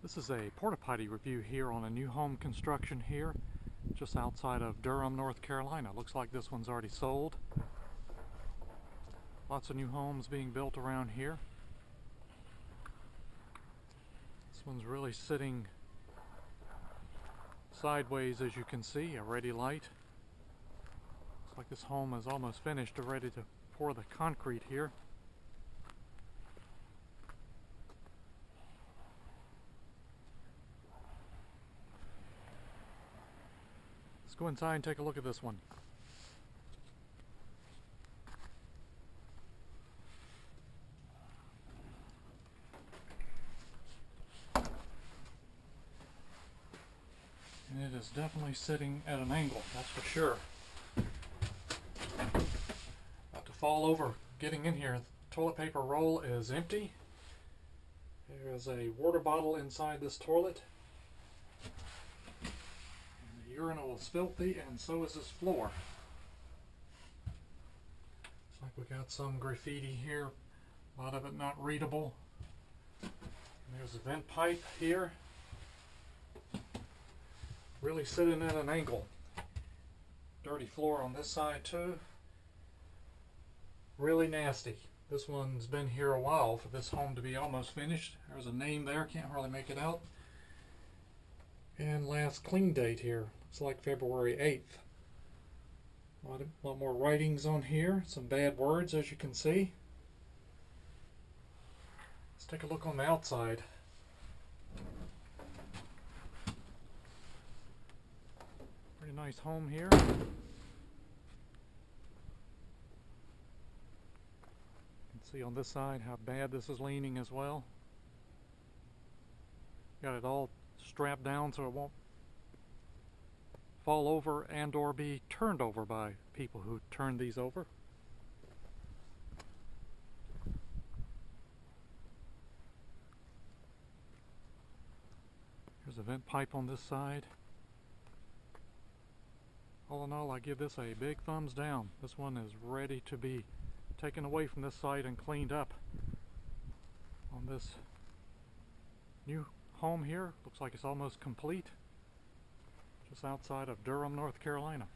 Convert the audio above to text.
This is a porta potty review here on a new home construction here just outside of Durham, North Carolina. Looks like this one's already sold. Lots of new homes being built around here. This one's really sitting sideways, as you can see, a ready light. Looks like this home is almost finished, ready to pour the concrete here. Let's go inside and take a look at this one. And it is definitely sitting at an angle, that's for sure. About to fall over getting in here. The toilet paper roll is empty. There is a water bottle inside this toilet. Urinal is filthy, and so is this floor. Looks like we got some graffiti here, a lot of it not readable. And there's a vent pipe here, really sitting at an angle. Dirty floor on this side too. Really nasty. This one's been here a while for this home to be almost finished. There's a name there, can't really make it out. And last clean date here, looks like February 8th. A lot more writings on here, some bad words as you can see. Let's take a look on the outside. Pretty nice home here. You can see on this side how bad this is leaning as well. Got it all strapped down so it won't fall over and or be turned over by people who turn these over. Here's a vent pipe on this side. All in all, I give this a big thumbs down. This one is ready to be taken away from this site and cleaned up. On this new home here, looks like it's almost complete, just outside of Durham, North Carolina.